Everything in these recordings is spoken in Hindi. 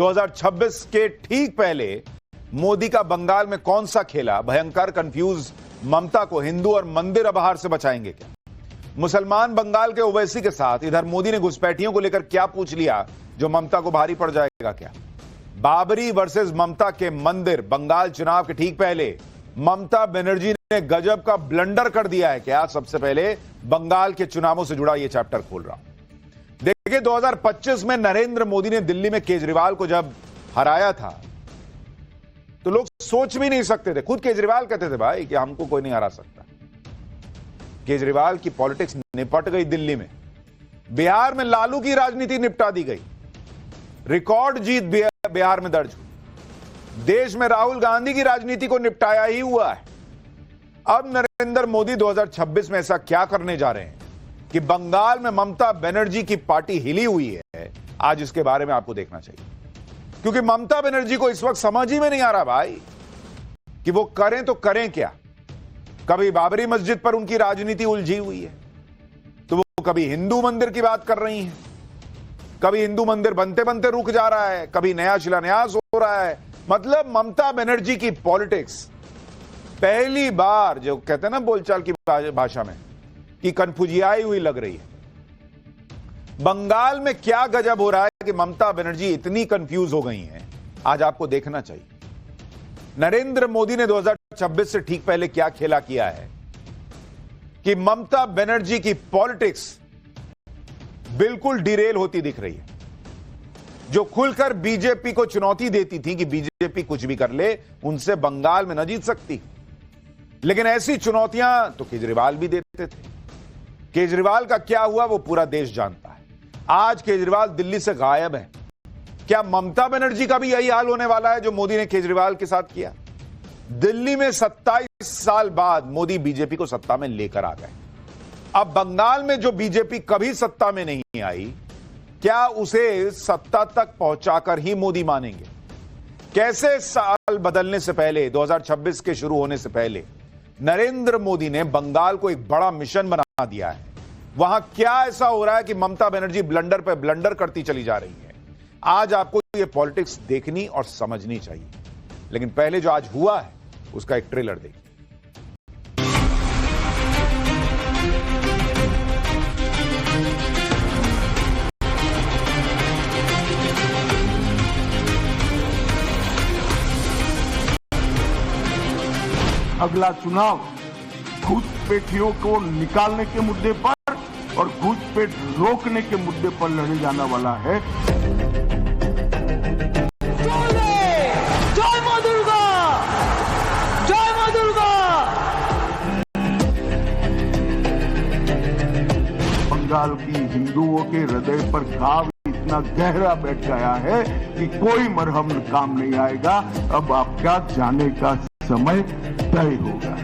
2026 के ठीक पहले मोदी का बंगाल में कौन सा खेला भयंकर कंफ्यूज ममता को हिंदू और मंदिर अबहार से बचाएंगे क्या? मुसलमान बंगाल के ओवैसी के साथ इधर मोदी ने घुसपैठियों को लेकर क्या पूछ लिया जो ममता को भारी पड़ जाएगा क्या? बाबरी वर्सेस ममता के मंदिर बंगाल चुनाव के ठीक पहले ममता बनर्जी ने गजब का ब्लंडर कर दिया है क्या? सबसे पहले बंगाल के चुनावों से जुड़ा यह चैप्टर खोल रहा हूं। देखिए 2025 में नरेंद्र मोदी ने दिल्ली में केजरीवाल को जब हराया था तो लोग सोच भी नहीं सकते थे, खुद केजरीवाल कहते थे भाई कि हमको कोई नहीं हरा सकता। केजरीवाल की पॉलिटिक्स निपट गई दिल्ली में, बिहार में लालू की राजनीति निपटा दी गई, रिकॉर्ड जीत बिहार में दर्ज हुई, देश में राहुल गांधी की राजनीति को निपटाया ही हुआ है। अब नरेंद्र मोदी 2026 में ऐसा क्या करने जा रहे हैं कि बंगाल में ममता बनर्जी की पार्टी हिली हुई है? आज इसके बारे में आपको देखना चाहिए, क्योंकि ममता बनर्जी को इस वक्त समझ ही में नहीं आ रहा भाई कि वो करें तो करें क्या। कभी बाबरी मस्जिद पर उनकी राजनीति उलझी हुई है तो वो कभी हिंदू मंदिर की बात कर रही हैं, कभी हिंदू मंदिर बनते बनते रुक जा रहा है, कभी नया शिलान्यास हो रहा है। मतलब ममता बनर्जी की पॉलिटिक्स पहली बार, जो कहते हैं ना बोलचाल की भाषा में, कि कन्फ्यूजियाई हुई लग रही है। बंगाल में क्या गजब हो रहा है कि ममता बनर्जी इतनी कंफ्यूज हो गई हैं, आज आपको देखना चाहिए। नरेंद्र मोदी ने 2026 से ठीक पहले क्या खेला किया है कि ममता बनर्जी की पॉलिटिक्स बिल्कुल डिरेल होती दिख रही है। जो खुलकर बीजेपी को चुनौती देती थी कि बीजेपी कुछ भी कर ले, उनसे बंगाल में न जीत सकती, लेकिन ऐसी चुनौतियां तो केजरीवाल भी देते थे। केजरीवाल का क्या हुआ वो पूरा देश जानता है। आज केजरीवाल दिल्ली से गायब है। क्या ममता बनर्जी का भी यही हाल होने वाला है जो मोदी ने केजरीवाल के साथ किया? दिल्ली में 27 साल बाद मोदी बीजेपी को सत्ता में लेकर आ गए। अब बंगाल में जो बीजेपी कभी सत्ता में नहीं आई, क्या उसे सत्ता तक पहुंचाकर ही मोदी मानेंगे? कैसे साल बदलने से पहले, 2026 के शुरू होने से पहले, नरेंद्र मोदी ने बंगाल को एक बड़ा मिशन बना दिया है। वहां क्या ऐसा हो रहा है कि ममता बनर्जी ब्लंडर पर ब्लंडर करती चली जा रही है? आज आपको ये पॉलिटिक्स देखनी और समझनी चाहिए, लेकिन पहले जो आज हुआ है उसका एक ट्रेलर देखिए। अगला चुनाव घुसपैठियों को निकालने के मुद्दे पर और घुसपैठ रोकने के मुद्दे पर लड़े जाने वाला है। जय मां दुर्गा, जय मां दुर्गा। बंगाल की हिंदुओं के हृदय पर घाव इतना गहरा बैठ गया है कि कोई मरहम काम नहीं आएगा। अब आपका जाने का समय तय होगा।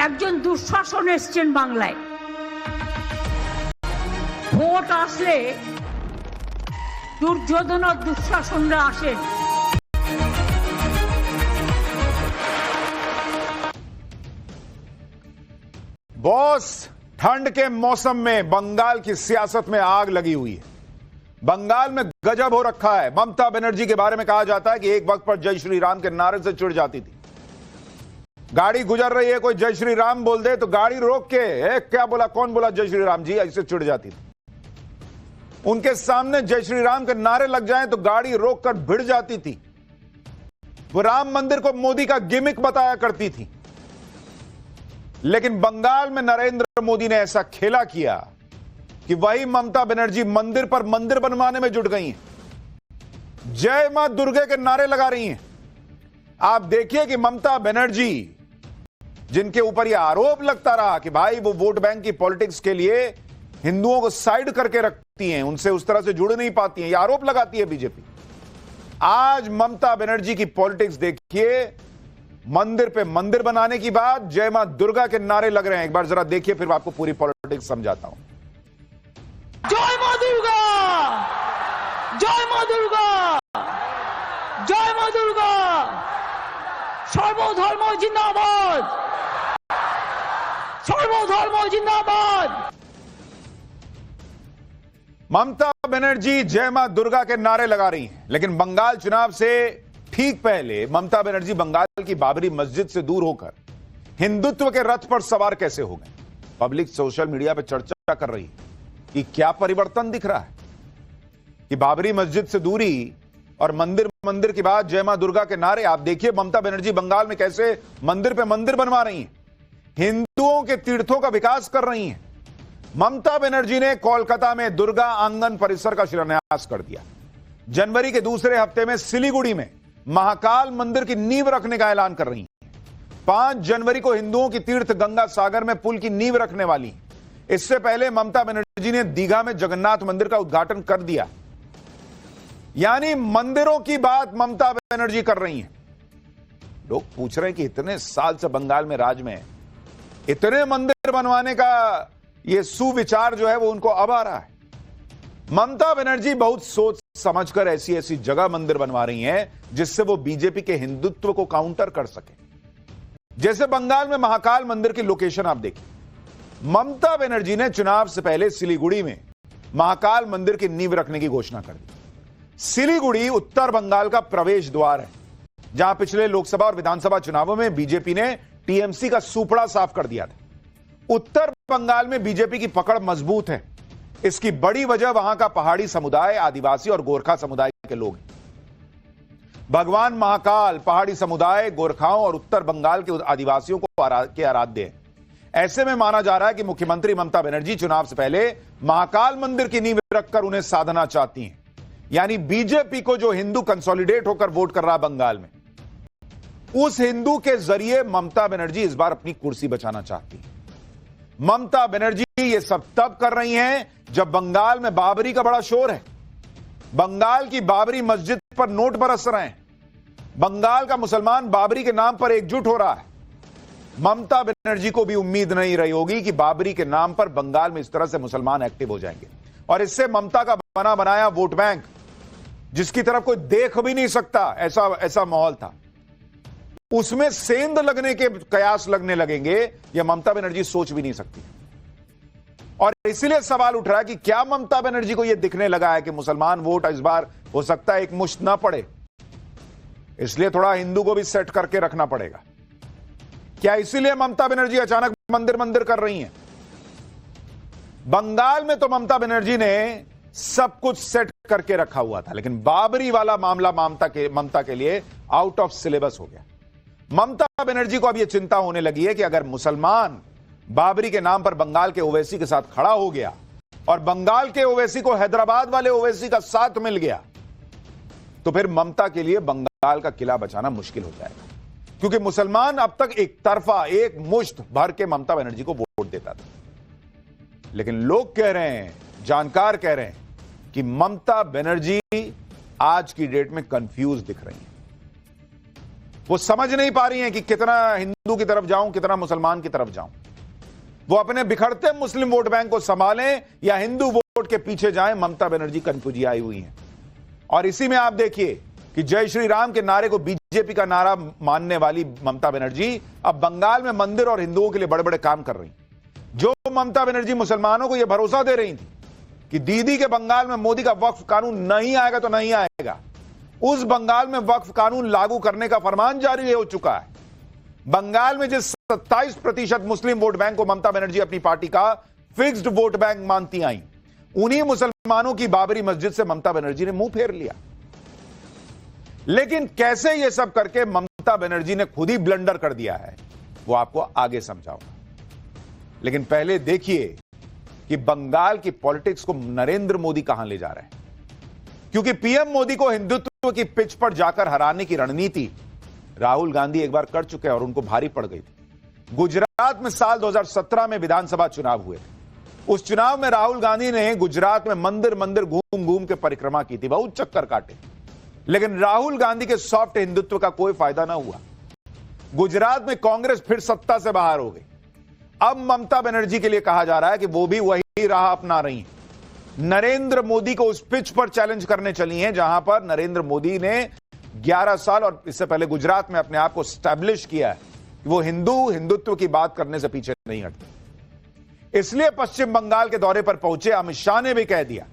একজন দুঃশাসন এসছেন বাংলায়। ভোট আসলে দুর্যোধন আর দুঃশাসনরা আসেন। बॉस, ठंड के मौसम में बंगाल की सियासत में आग लगी हुई है। बंगाल में गजब हो रखा है। ममता बनर्जी के बारे में कहा जाता है कि एक वक्त पर जय श्री राम के नारे से चिढ़ जाती थी। गाड़ी गुजर रही है, कोई जय श्री राम बोल दे तो गाड़ी रोक के क्या बोला, कौन बोला जय श्री राम जी, ऐसे चिढ़ जाती थी। उनके सामने जय श्री राम के नारे लग जाएं तो गाड़ी रोककर भिड़ जाती थी। वो राम मंदिर को मोदी का गिमिक बताया करती थी। लेकिन बंगाल में नरेंद्र मोदी ने ऐसा खेला किया कि वही ममता बनर्जी मंदिर पर मंदिर बनवाने में जुट गई हैं, जय मां दुर्गे के नारे लगा रही हैं। आप देखिए कि ममता बनर्जी, जिनके ऊपर यह आरोप लगता रहा कि भाई वो वोट बैंक की पॉलिटिक्स के लिए हिंदुओं को साइड करके रखती हैं, उनसे उस तरह से जुड़ नहीं पाती हैं, यह आरोप लगाती है बीजेपी। आज ममता बनर्जी की पॉलिटिक्स देखिए, मंदिर पे मंदिर बनाने की बात, जय मां दुर्गा के नारे लग रहे हैं। एक बार जरा देखिए, फिर आपको पूरी पॉलिटिक्स समझाता हूं। जय मां दुर्गा, जय मां दुर्गा, जय मां दुर्गा। সর্বধর্ম জিন্দাবাদ, সর্বধর্ম জিন্দাবাদ। ममता बनर्जी जय मां दुर्गा के नारे लगा रही हैं, लेकिन बंगाल चुनाव से ठीक पहले ममता बनर्जी बंगाल की बाबरी मस्जिद से दूर होकर हिंदुत्व के रथ पर सवार कैसे हो गए? पब्लिक सोशल मीडिया पर चर्चा कर रही है कि क्या परिवर्तन दिख रहा है कि बाबरी मस्जिद से दूरी और मंदिर की बात जय मां दुर्गा के नारे। आप देखिए ममता बनर्जी बंगाल में कैसे मंदिर पे मंदिर बनवा रही हैं, हिंदुओं के तीर्थों का विकास कर रही हैं। ममता बनर्जी ने कोलकाता में दुर्गा आंगन परिसर का शिलान्यास कर दिया। जनवरी के दूसरे हफ्ते में सिलीगुड़ी में महाकाल मंदिर की नींव रखने का ऐलान कर रही हैं। 5 जनवरी को हिंदुओं की तीर्थ गंगा सागर में पुल की नींव रखने वाली हैं। इससे पहले ममता बनर्जी ने दीघा में जगन्नाथ मंदिर का उद्घाटन कर दिया। यानी मंदिरों की बात ममता बनर्जी कर रही हैं। लोग पूछ रहे हैं कि इतने साल से बंगाल में राज में इतने मंदिर बनवाने का ये सुविचार जो है वो उनको अब आ रहा है। ममता बनर्जी बहुत सोच समझकर ऐसी ऐसी जगह मंदिर बनवा रही हैं जिससे वो बीजेपी के हिंदुत्व को काउंटर कर सके। जैसे बंगाल में महाकाल मंदिर की लोकेशन आप देखिए। ममता बनर्जी ने चुनाव से पहले सिलीगुड़ी में महाकाल मंदिर की नींव रखने की घोषणा कर दी। सिलीगुड़ी उत्तर बंगाल का प्रवेश द्वार है, जहां पिछले लोकसभा और विधानसभा चुनावों में बीजेपी ने टीएमसी का सूपड़ा साफ कर दिया था। उत्तर बंगाल में बीजेपी की पकड़ मजबूत है। इसकी बड़ी वजह वहां का पहाड़ी समुदाय, आदिवासी और गोरखा समुदाय के लोग हैं। भगवान महाकाल पहाड़ी समुदाय, गोरखाओं और उत्तर बंगाल के आदिवासियों को आराध्य है। ऐसे में माना जा रहा है कि मुख्यमंत्री ममता बनर्जी चुनाव से पहले महाकाल मंदिर की नींव रखकर उन्हें साधना चाहती हैं। यानी बीजेपी को जो हिंदू कंसोलिडेट होकर वोट कर रहा है बंगाल में, उस हिंदू के जरिए ममता बनर्जी इस बार अपनी कुर्सी बचाना चाहती है। ममता बनर्जी ये सब तब कर रही हैं जब बंगाल में बाबरी का बड़ा शोर है। बंगाल की बाबरी मस्जिद पर नोट बरस रहे हैं। बंगाल का मुसलमान बाबरी के नाम पर एकजुट हो रहा है। ममता बनर्जी को भी उम्मीद नहीं रही होगी कि बाबरी के नाम पर बंगाल में इस तरह से मुसलमान एक्टिव हो जाएंगे, और इससे ममता का बना बनाया वोट बैंक, जिसकी तरफ कोई देख भी नहीं सकता, ऐसा माहौल था, उसमें सेंध लगने के कयास लगने लगेंगे। यह ममता बनर्जी सोच भी नहीं सकती। और इसलिए सवाल उठ रहा है कि क्या ममता बनर्जी को यह दिखने लगा है कि मुसलमान वोट इस बार हो सकता है एक मुश्त ना पड़े, इसलिए थोड़ा हिंदू को भी सेट करके रखना पड़ेगा। क्या इसीलिए ममता बनर्जी अचानक मंदिर कर रही हैं? बंगाल में तो ममता बनर्जी ने सब कुछ सेट करके रखा हुआ था, लेकिन बाबरी वाला मामला ममता के लिए आउट ऑफ सिलेबस हो गया। ममता बनर्जी को अब यह चिंता होने लगी है कि अगर मुसलमान बाबरी के नाम पर बंगाल के ओवैसी के साथ खड़ा हो गया और बंगाल के ओवैसी को हैदराबाद वाले ओवैसी का साथ मिल गया, तो फिर ममता के लिए बंगाल का किला बचाना मुश्किल हो जाएगा। क्योंकि मुसलमान अब तक एक तरफा, एक मुश्त भर के ममता बनर्जी को वोट देता था। लेकिन लोग कह रहे हैं, जानकार कह रहे हैं कि ममता बनर्जी आज की डेट में कंफ्यूज दिख रही हैं। वो समझ नहीं पा रही हैं कि कितना हिंदू की तरफ जाऊं, कितना मुसलमान की तरफ जाऊं। वो अपने बिखरते मुस्लिम वोट बैंक को संभालें या हिंदू वोट के पीछे जाएं, ममता बनर्जी कंफ्यूजी आई हुई हैं। और इसी में आप देखिए कि जय श्री राम के नारे को बीजेपी का नारा मानने वाली ममता बनर्जी अब बंगाल में मंदिर और हिंदुओं के लिए बड़े बड़े काम कर रही। जो ममता बनर्जी मुसलमानों को यह भरोसा दे रही थी कि दीदी के बंगाल में मोदी का वक्फ कानून नहीं आएगा तो नहीं आएगा, उस बंगाल में वक्फ कानून लागू करने का फरमान जारी हो चुका है। बंगाल में जिस 27% मुस्लिम वोट बैंक को ममता बनर्जी अपनी पार्टी का फिक्स्ड वोट बैंक मानती आई, उन्हीं मुसलमानों की बाबरी मस्जिद से ममता बनर्जी ने मुंह फेर लिया। लेकिन कैसे यह सब करके ममता बनर्जी ने खुद ही ब्लंडर कर दिया है, वो आपको आगे समझाऊंगा। लेकिन पहले देखिए कि बंगाल की पॉलिटिक्स को नरेंद्र मोदी कहां ले जा रहे हैं। क्योंकि पीएम मोदी को हिंदुत्व की पिच पर जाकर हराने की रणनीति राहुल गांधी एक बार कर चुके हैं और उनको भारी पड़ गई थी। गुजरात में साल 2017 में विधानसभा चुनाव हुए थे। उस चुनाव में राहुल गांधी ने गुजरात में मंदिर घूम घूम के परिक्रमा की थी, बहुत चक्कर काटे, लेकिन राहुल गांधी के सॉफ्ट हिंदुत्व का कोई फायदा ना हुआ। गुजरात में कांग्रेस फिर सत्ता से बाहर हो गई। अब ममता बनर्जी के लिए कहा जा रहा है कि वो भी वही राह अपना रही हैं। नरेंद्र मोदी को उस पिच पर चैलेंज करने चली हैं जहां पर नरेंद्र मोदी ने 11 साल और इससे पहले गुजरात में अपने आप को स्टैब्लिश किया है कि वो हिंदुत्व की बात करने से पीछे नहीं हटते। इसलिए पश्चिम बंगाल के दौरे पर पहुंचे अमित शाह ने भी कह दिया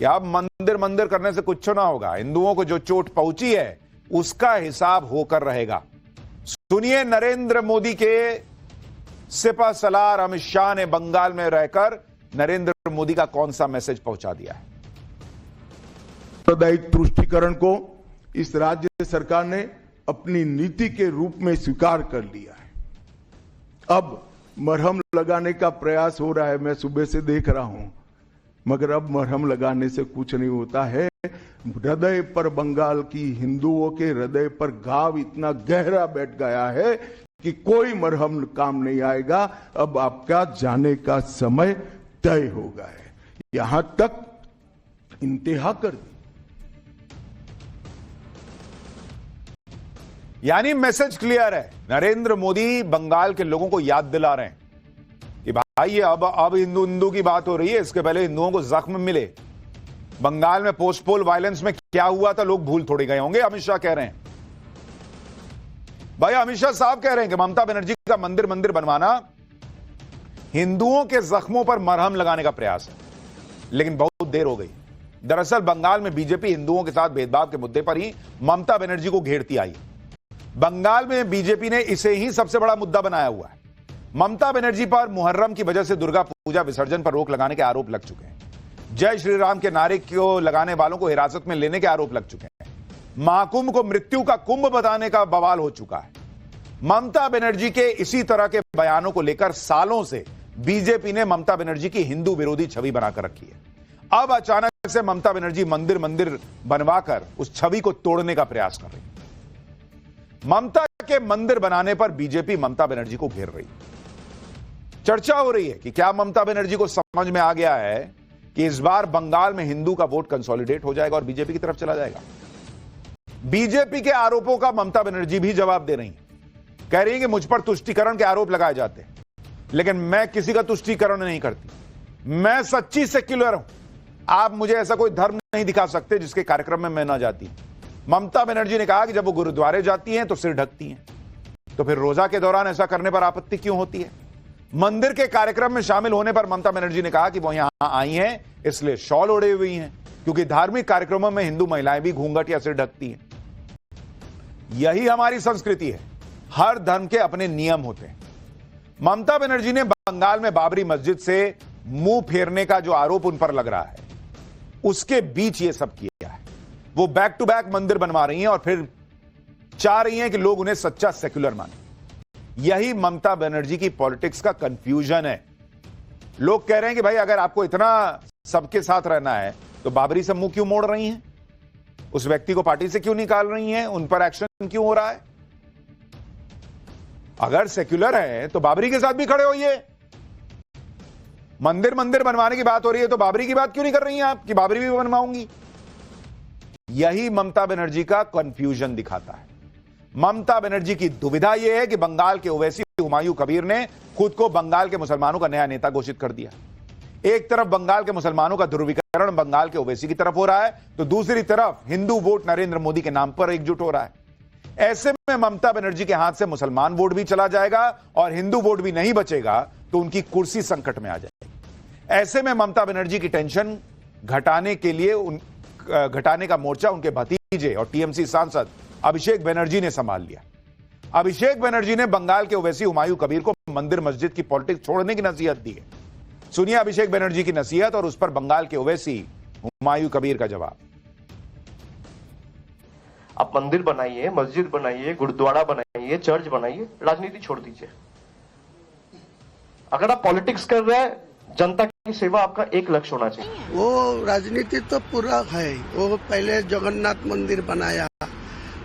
कि अब मंदिर मंदिर करने से कुछ ना होगा, हिंदुओं को जो चोट पहुंची है उसका हिसाब होकर रहेगा। सुनिए नरेंद्र मोदी के सिपह सलार अमित शाह ने बंगाल में रहकर नरेंद्र मोदी का कौन सा मैसेज पहुंचा दिया है। सांप्रदायिक तुष्टीकरण को इस राज्य सरकार ने अपनी नीति के रूप में स्वीकार कर लिया है। अब मरहम लगाने का प्रयास हो रहा है, मैं सुबह से देख रहा हूं, मगर अब मरहम लगाने से कुछ नहीं होता है। हृदय पर, बंगाल की हिंदुओं के हृदय पर घाव इतना गहरा बैठ गया है कि कोई मरहम काम नहीं आएगा। अब आपका जाने का समय तय हो गया है। यहां तक इंतहा कर दी। यानी मैसेज क्लियर है, नरेंद्र मोदी बंगाल के लोगों को याद दिला रहे हैं कि भाई अब हिंदू की बात हो रही है, इसके पहले हिंदुओं को जख्म मिले। बंगाल में पोस्ट पोल वायलेंस में क्या हुआ था लोग भूल थोड़ी गए होंगे। अमित शाह कह रहे हैं, भाई अमित शाह साहब कह रहे हैं कि ममता बनर्जी का मंदिर बनवाना हिंदुओं के जख्मों पर मरहम लगाने का प्रयास है, लेकिन बहुत देर हो गई। दरअसल बंगाल में बीजेपी हिंदुओं के साथ भेदभाव के मुद्दे पर ही ममता बनर्जी को घेरती आई। बंगाल में बीजेपी ने इसे ही सबसे बड़ा मुद्दा बनाया हुआ है। ममता बनर्जी पर मुहर्रम की वजह से दुर्गा पूजा विसर्जन पर रोक लगाने के आरोप लग चुके हैं। जय श्री राम के नारे को लगाने वालों को हिरासत में लेने के आरोप लग चुके हैं। महाकुंभ को मृत्यु का कुंभ बताने का बवाल हो चुका है। ममता बनर्जी के इसी तरह के बयानों को लेकर सालों से बीजेपी ने ममता बनर्जी की हिंदू विरोधी छवि बनाकर रखी है। अब अचानक से ममता बनर्जी मंदिर बनवाकर उस छवि को तोड़ने का प्रयास कर रही है। ममता के मंदिर बनाने पर बीजेपी ममता बनर्जी को घेर रही है। चर्चा हो रही है कि क्या ममता बनर्जी को समझ में आ गया है कि इस बार बंगाल में हिंदू का वोट कंसोलिडेट हो जाएगा और बीजेपी की तरफ चला जाएगा। बीजेपी के आरोपों का ममता बनर्जी भी जवाब दे रही है। कह रही है कि मुझ पर तुष्टीकरण के आरोप लगाए जाते हैं, लेकिन मैं किसी का तुष्टीकरण नहीं करती। मैं सच्ची सेक्युलर हूं। आप मुझे ऐसा कोई धर्म नहीं दिखा सकते जिसके कार्यक्रम में मैं ना जाती। ममता बनर्जी ने कहा कि जब वो गुरुद्वारे जाती हैं तो सिर ढकती हैं, तो फिर रोजा के दौरान ऐसा करने पर आपत्ति क्यों होती है। मंदिर के कार्यक्रम में शामिल होने पर ममता बनर्जी ने कहा कि वो यहां आई हैं इसलिए शॉल ओढ़े हुई हैं, क्योंकि धार्मिक कार्यक्रमों में हिंदू महिलाएं भी घूंघट या सिर ढकती हैं। यही हमारी संस्कृति है, हर धर्म के अपने नियम होते हैं। ममता बनर्जी ने बंगाल में बाबरी मस्जिद से मुंह फेरने का जो आरोप उन पर लग रहा है, उसके बीच ये सब किया है। वो बैक टू बैक मंदिर बनवा रही हैं और फिर चाह रही हैं कि लोग उन्हें सच्चा सेक्युलर माने। यही ममता बनर्जी की पॉलिटिक्स का कंफ्यूजन है। लोग कह रहे हैं कि भाई अगर आपको इतना सबके साथ रहना है तो बाबरी से मुंह क्यों मोड़ रही हैं, उस व्यक्ति को पार्टी से क्यों निकाल रही हैं, उन पर एक्शन क्यों हो रहा है। अगर सेक्युलर है तो बाबरी के साथ भी खड़े होइए। मंदिर बनवाने की बात हो रही है तो बाबरी की बात क्यों नहीं कर रही हैं आप कि बाबरी भी बनवाऊंगी। यही ममता बनर्जी का कंफ्यूजन दिखाता है। ममता बनर्जी की दुविधा यह है कि बंगाल के ओवैसी हुमायूं कबीर ने खुद को बंगाल के मुसलमानों का नया नेता घोषित कर दिया। एक तरफ बंगाल के मुसलमानों का ध्रुवीकरण बंगाल के ओवैसी की तरफ हो रहा है, तो दूसरी तरफ हिंदू वोट नरेंद्र मोदी के नाम पर एकजुट हो रहा है। ऐसे में ममता बनर्जी के हाथ से मुसलमान वोट भी चला जाएगा और हिंदू वोट भी नहीं बचेगा तो उनकी कुर्सी संकट में आ जाएगी। ऐसे में ममता बनर्जी की टेंशन घटाने के लिए घटाने का मोर्चा उनके भतीजे और टीएमसी सांसद अभिषेक बनर्जी ने संभाल लिया। अभिषेक बनर्जी ने बंगाल के ओवैसी हुमायूं कबीर को मंदिर मस्जिद की पॉलिटिक्स छोड़ने की नसीहत दी है। सुनिए अभिषेक बनर्जी की नसीहत और उस पर बंगाल के ओवैसी हुमायूं कबीर का जवाब। आप मंदिर बनाइए, मस्जिद बनाइए, गुरुद्वारा बनाइए, चर्च बनाइए, राजनीति छोड़ दीजिए। अगर आप पॉलिटिक्स कर रहे हैं, जनता की सेवा आपका एक लक्ष्य होना चाहिए। वो राजनीति तो पूरा है। वो पहले जगन्नाथ मंदिर बनाया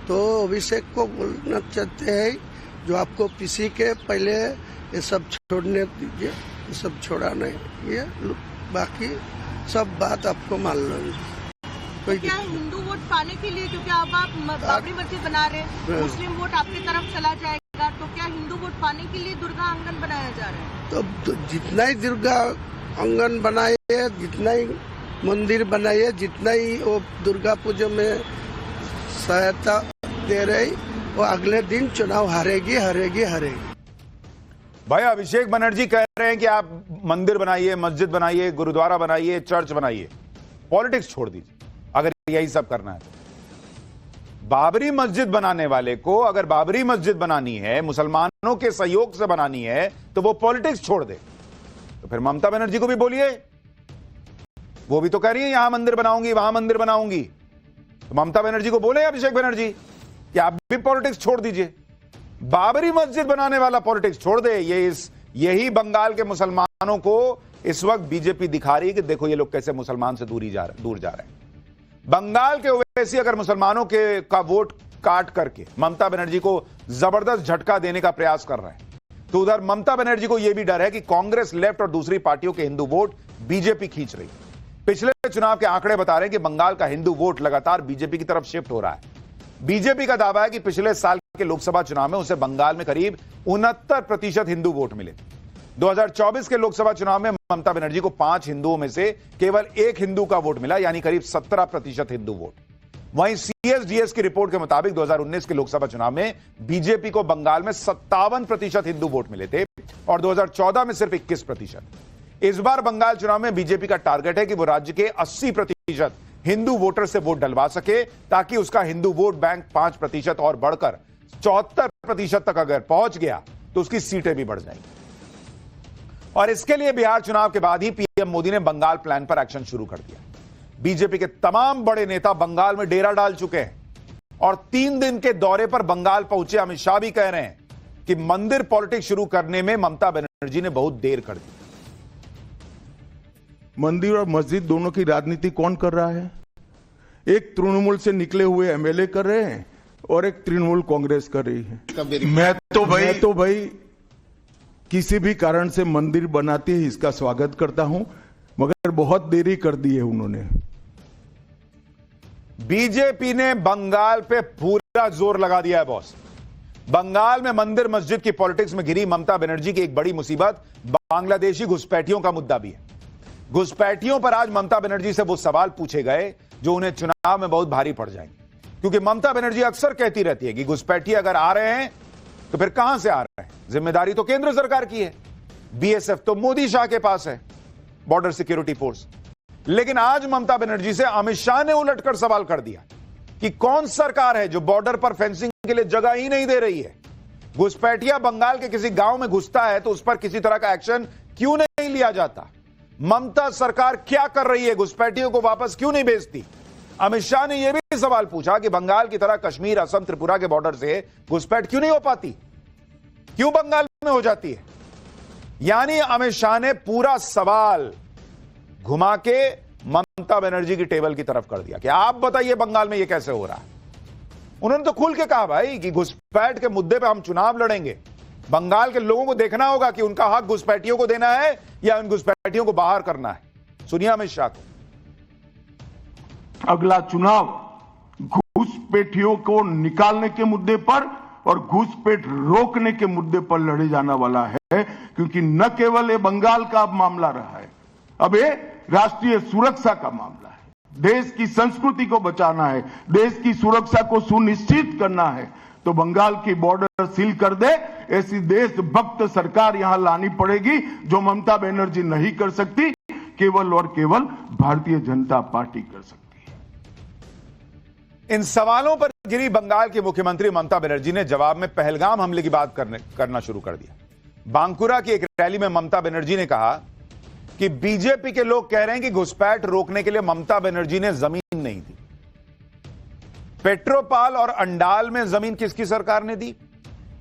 तो अभिषेक को बोलना चाहते हैं जो आपको किसी के पहले ये सब छोड़ने दीजिए, ये सब छोड़ा नहीं, ये बाकी सब बात आपको मान लो। तो क्या हिंदू वोट पाने के लिए, क्योंकि अब आप बाबरी मस्जिद बना रहे हैं, मुस्लिम वोट आपकी तरफ चला जाएगा, तो क्या हिंदू वोट पाने के लिए दुर्गा आंगन बनाया जा रहा है? तो जितना ही दुर्गा आंगन बनाइए, जितना ही मंदिर बनाइए, जितना ही वो दुर्गा पूजा में सहायता दे रही, वो अगले दिन चुनाव हारेगी। भाई अभिषेक बनर्जी कह रहे हैं कि आप मंदिर बनाइए, मस्जिद बनाइए, गुरुद्वारा बनाइए, चर्च बनाइए, पॉलिटिक्स छोड़ दीजिए अगर यही सब करना है तो। बाबरी मस्जिद बनाने वाले को अगर बाबरी मस्जिद बनानी है, मुसलमानों के सहयोग से बनानी है, तो वो पॉलिटिक्स छोड़ दे। तो फिर ममता बनर्जी को भी बोलिए, वो भी तो कह रही है यहां मंदिर बनाऊंगी, वहां मंदिर बनाऊंगी। तो ममता बनर्जी को बोले अभिषेक बनर्जी कि आप भी पॉलिटिक्स छोड़ दीजिए, बाबरी मस्जिद बनाने वाला पॉलिटिक्स छोड़ दे। यही बंगाल के मुसलमानों को इस वक्त बीजेपी दिखा रही है कि देखो ये लोग कैसे मुसलमान से दूर जा रहे हैं। बंगाल के ओवैसी अगर मुसलमानों का वोट काट करके ममता बनर्जी को जबरदस्त झटका देने का प्रयास कर रहे हैं, तो उधर ममता बनर्जी को यह भी डर है कि कांग्रेस, लेफ्ट और दूसरी पार्टियों के हिंदू वोट बीजेपी खींच रही है। पिछले चुनाव के आंकड़े बता रहे हैं कि बंगाल का हिंदू वोट लगातार बीजेपी की तरफ शिफ्ट हो रहा है। बीजेपी का दावा है कि पिछले साल के लोकसभा चुनाव में उसे बंगाल में करीब 69% हिंदू वोट मिले। 2024 के लोकसभा चुनाव में ममता बनर्जी को 5 हिंदुओं में से केवल 1 हिंदू का वोट मिला, यानी करीब 17% हिंदू वोट। वहीं सीएसडीएस की रिपोर्ट के मुताबिक 2019 के लोकसभा चुनाव में बीजेपी को बंगाल में 57% हिंदू वोट मिले थे और 2014 में सिर्फ 21%। इस बार बंगाल चुनाव में बीजेपी का टारगेट है कि वो राज्य के 80% हिंदू वोटर से वोट डलवा सके, ताकि उसका हिंदू वोट बैंक 5% और बढ़कर 74% तक अगर पहुंच गया तो उसकी सीटें भी बढ़ जाएंगी। और इसके लिए बिहार चुनाव के बाद ही पीएम मोदी ने बंगाल प्लान पर एक्शन शुरू कर दिया। बीजेपी के तमाम बड़े नेता बंगाल में डेरा डाल चुके हैं और 3 दिन के दौरे पर बंगाल पहुंचे अमित शाह भी कह रहे हैं कि मंदिर पॉलिटिक्स शुरू करने में ममता बनर्जी ने बहुत देर कर दी। मंदिर और मस्जिद दोनों की राजनीति कौन कर रहा है? एक तृणमूल से निकले हुए एमएलए कर रहे हैं और एक तृणमूल कांग्रेस कर रही है। मैं तो भाई किसी भी कारण से मंदिर बनाते ही इसका स्वागत करता हूं, मगर बहुत देरी कर दी है उन्होंने। बीजेपी ने बंगाल पे पूरा जोर लगा दिया है बॉस। बंगाल में मंदिर मस्जिद की पॉलिटिक्स में घिरी ममता बनर्जी की एक बड़ी मुसीबत बांग्लादेशी घुसपैठियों का मुद्दा भी है। घुसपैठियों पर आज ममता बनर्जी से वो सवाल पूछे गए जो उन्हें चुनाव में बहुत भारी पड़ जाएंगे, क्योंकि ममता बनर्जी अक्सर कहती रहती है कि घुसपैठी अगर आ रहे हैं तो फिर कहां से आ रहे हैं? जिम्मेदारी तो केंद्र सरकार की है, बीएसएफ तो मोदी शाह के पास है, बॉर्डर सिक्योरिटी फोर्स। लेकिन आज ममता बनर्जी से अमित शाह ने उलटकर सवाल कर दिया कि कौन सरकार है जो बॉर्डर पर फेंसिंग के लिए जगह ही नहीं दे रही है? घुसपैठिया बंगाल के किसी गांव में घुसता है तो उस पर किसी तरह का एक्शन क्यों नहीं लिया जाता? ममता सरकार क्या कर रही है? घुसपैठियों को वापस क्यों नहीं भेजती? अमित शाह ने यह भी सवाल पूछा कि बंगाल की तरह कश्मीर, असम, त्रिपुरा के बॉर्डर से घुसपैठ क्यों नहीं हो पाती, क्यों बंगाल में हो जाती है? यानी अमित शाह ने पूरा सवाल घुमा के ममता बनर्जी की टेबल की तरफ कर दिया कि आप बताइए बंगाल में यह कैसे हो रहा है। उन्होंने तो खुल के कहा भाई कि घुसपैठ के मुद्दे पे हम चुनाव लड़ेंगे। बंगाल के लोगों को देखना होगा कि उनका हक घुसपैठियों को देना है या उन घुसपैठियों को बाहर करना है। सुनिए अमित शाह को। अगला चुनाव घुसपैठियों को निकालने के मुद्दे पर और घुसपैठ रोकने के मुद्दे पर लड़े जाने वाला है, क्योंकि न केवल ये बंगाल का मामला रहा है, अब ये राष्ट्रीय सुरक्षा का मामला है। देश की संस्कृति को बचाना है, देश की सुरक्षा को सुनिश्चित करना है, तो बंगाल की बॉर्डर सील कर दे, ऐसी देशभक्त सरकार यहां लानी पड़ेगी जो ममता बनर्जी नहीं कर सकती, केवल और केवल भारतीय जनता पार्टी कर सकती है। इन सवालों पर गिरी बंगाल की मुख्यमंत्री ममता बनर्जी ने जवाब में पहलगाम हमले की बात करना शुरू कर दिया। बांकुरा की एक रैली में ममता बनर्जी ने कहा कि बीजेपी के लोग कह रहे हैं कि घुसपैठ रोकने के लिए ममता बनर्जी ने जमीन नहीं दी। पेट्रोपाल और अंडाल में जमीन किसकी सरकार ने दी?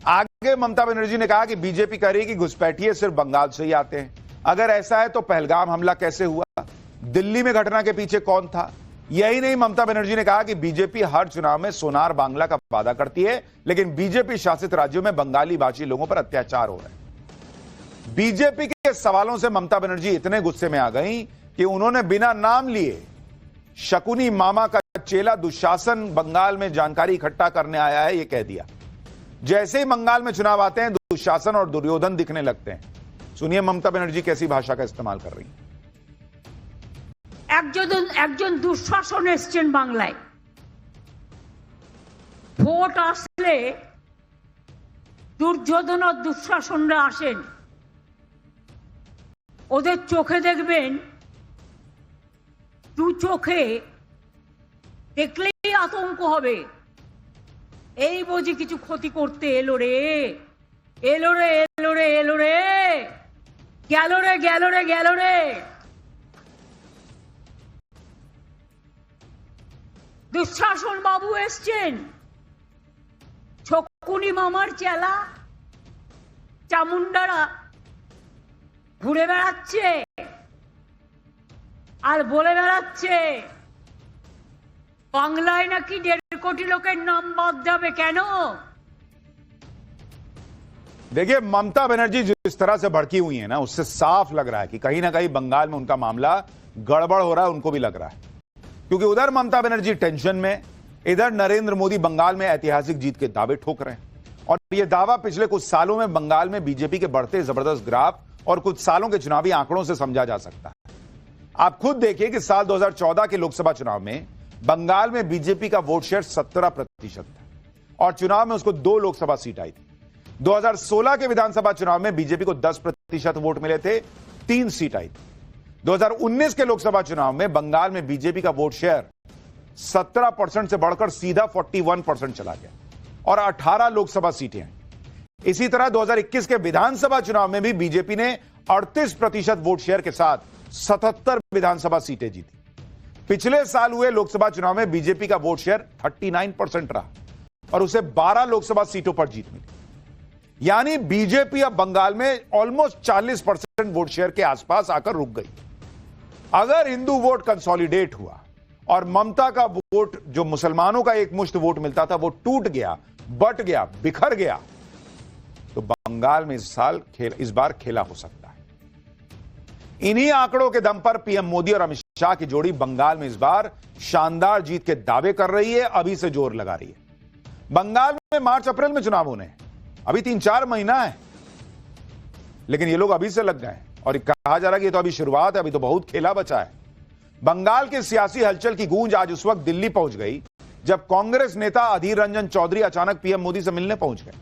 आगे ममता बनर्जी ने कहा कि बीजेपी कह रही है कि घुसपैठिए सिर्फ बंगाल से ही आते हैं। अगर ऐसा है तो पहलगाम हमला कैसे हुआ? दिल्ली में घटना के पीछे कौन था? यही नहीं, ममता बनर्जी ने कहा कि बीजेपी हर चुनाव में सोनार बांग्ला का वादा करती है, लेकिन बीजेपी शासित राज्यों में बंगाली भाषी लोगों पर अत्याचार हो रहा है। बीजेपी के सवालों से ममता बनर्जी इतने गुस्से में आ गई कि उन्होंने बिना नाम लिए शकुनी मामा का चेला दुशासन बंगाल में जानकारी इकट्ठा करने आया है, यह कह दिया। जैसे ही बंगाल में चुनाव आते हैं दुशासन और दुर्योधन दिखने लगते हैं। सुनिए ममता बनर्जी कैसी भाषा का इस्तेमाल कर रही है। একজন দুঃশাসন এসছেন বাংলায়, ভোট আসলে দুর্যোধন আর দুঃশাসনরা আসেন, ওদের চোখে দেখবেন দু চোখে দেখলেই আতঙ্ক হবে। এই বুঝি কিছু ক্ষতি করতে এলো রে, এলো রে, এলো রে, এলো রে, গেল রে, গেল রে, গেল রে। দুঃশাসন বাবু এসছেন, ছকুনি মামার চেলা চামুন্ডারা ঘুরে বেড়াচ্ছে আর বলে বেড়াচ্ছে বাংলায় नाকি 1.5 কোটি লোকের नाम বাদ যাবে কেন? देखिए, ममता बनर्जी जिस तरह से भड़की हुई है ना, उससे साफ लग रहा है कि कहीं ना कहीं बंगाल में उनका मामला गड़बड़ हो रहा है। उनको भी लग रहा है, क्योंकि उधर ममता बनर्जी टेंशन में, इधर नरेंद्र मोदी बंगाल में ऐतिहासिक जीत के दावे ठोक रहे हैं। और यह दावा पिछले कुछ सालों में बंगाल में बीजेपी के बढ़ते जबरदस्त ग्राफ और कुछ सालों के चुनावी आंकड़ों से समझा जा सकता है। आप खुद देखिए कि साल 2014 के लोकसभा चुनाव में बंगाल में बीजेपी का वोट शेयर 17% था और चुनाव में उसको 2 लोकसभा सीट आई थी। 2016 के विधानसभा चुनाव में बीजेपी को 10% वोट मिले थे, 3 सीट आई थी। 2019 के लोकसभा चुनाव में बंगाल में बीजेपी का वोट शेयर 17% से बढ़कर सीधा 41% चला गया और 18 लोकसभा सीटें आई। इसी तरह 2021 के विधानसभा चुनाव में भी बीजेपी ने 38% वोट शेयर के साथ 77 विधानसभा सीटें जीती। पिछले साल हुए लोकसभा चुनाव में बीजेपी का वोट शेयर 39% रहा और उसे 12 लोकसभा सीटों पर जीत मिली। यानी बीजेपी अब बंगाल में ऑलमोस्ट 40% वोट शेयर के आसपास आकर रुक गई। अगर हिंदू वोट कंसोलिडेट हुआ और ममता का वोट, जो मुसलमानों का एक मुश्त वोट मिलता था, वो टूट गया, बट गया, बिखर गया, तो बंगाल में इस बार खेला हो सकता है। इन्हीं आंकड़ों के दम पर पीएम मोदी और अमित शाह की जोड़ी बंगाल में इस बार शानदार जीत के दावे कर रही है, अभी से जोर लगा रही है। बंगाल में मार्च अप्रैल में चुनाव होने हैं, अभी 3-4 महीना है, लेकिन ये लोग अभी से लग गए और कहा जा रहा है कि ये तो अभी शुरुआत है, अभी तो बहुत खेला बचा है। बंगाल के सियासी हलचल की गूंज आज उस वक्त दिल्ली पहुंच गई जब कांग्रेस नेता अधीर रंजन चौधरी अचानक पीएम मोदी से मिलने पहुंच गए।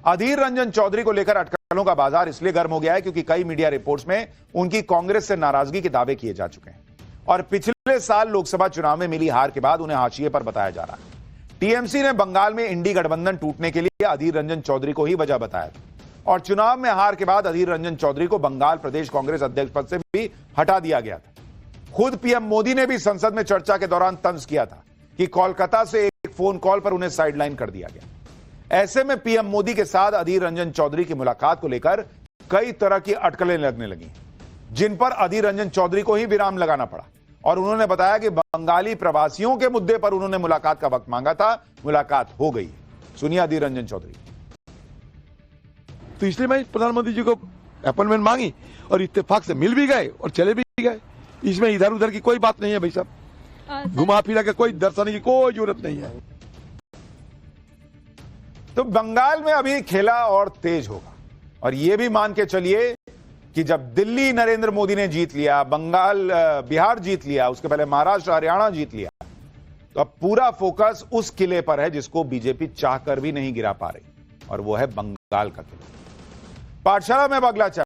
अधीर रंजन चौधरी को लेकर अटकलों का बाजार इसलिए गर्म हो गया है क्योंकि कई मीडिया रिपोर्ट्स में उनकी कांग्रेस से नाराजगी के दावे किए जा चुके हैं और पिछले साल लोकसभा चुनाव में मिली हार के बाद उन्हें हाशिए पर बताया जा रहा है। टीएमसी ने बंगाल में इंडी गठबंधन टूटने के लिए अधीर रंजन चौधरी को ही वजह बताया था और चुनाव में हार के बाद अधीर रंजन चौधरी को बंगाल प्रदेश कांग्रेस अध्यक्ष पद से भी हटा दिया गया था। खुद पीएम मोदी ने भी संसद में चर्चा के दौरान तंज किया था कि कोलकाता से एक फोन कॉल पर उन्हें साइडलाइन कर दिया गया। ऐसे में पीएम मोदी के साथ अधीर रंजन चौधरी की मुलाकात को लेकर कई तरह की अटकलें लगने लगी, जिन पर अधीर रंजन चौधरी को ही विराम लगाना पड़ा और उन्होंने बताया कि बंगाली प्रवासियों के मुद्दे पर उन्होंने मुलाकात का वक्त मांगा था, मुलाकात हो गई। सुनिए अधीर रंजन चौधरी। तो इसलिए मैं प्रधानमंत्री जी को अपॉइंटमेंट मांगी और इत्तेफाक से मिल भी गए और चले भी गए। इसमें इधर उधर की कोई बात नहीं है भाई साहब, घुमा फिरा के कोई दर्शाने की कोई जरूरत नहीं है। तो बंगाल में अभी खेला और तेज होगा और यह भी मान के चलिए कि जब दिल्ली नरेंद्र मोदी ने जीत लिया, बंगाल बिहार जीत लिया, उसके पहले महाराष्ट्र हरियाणा जीत लिया, तो अब पूरा फोकस उस किले पर है जिसको बीजेपी चाहकर भी नहीं गिरा पा रही और वो है बंगाल का किला। पाठशाला में अब अगला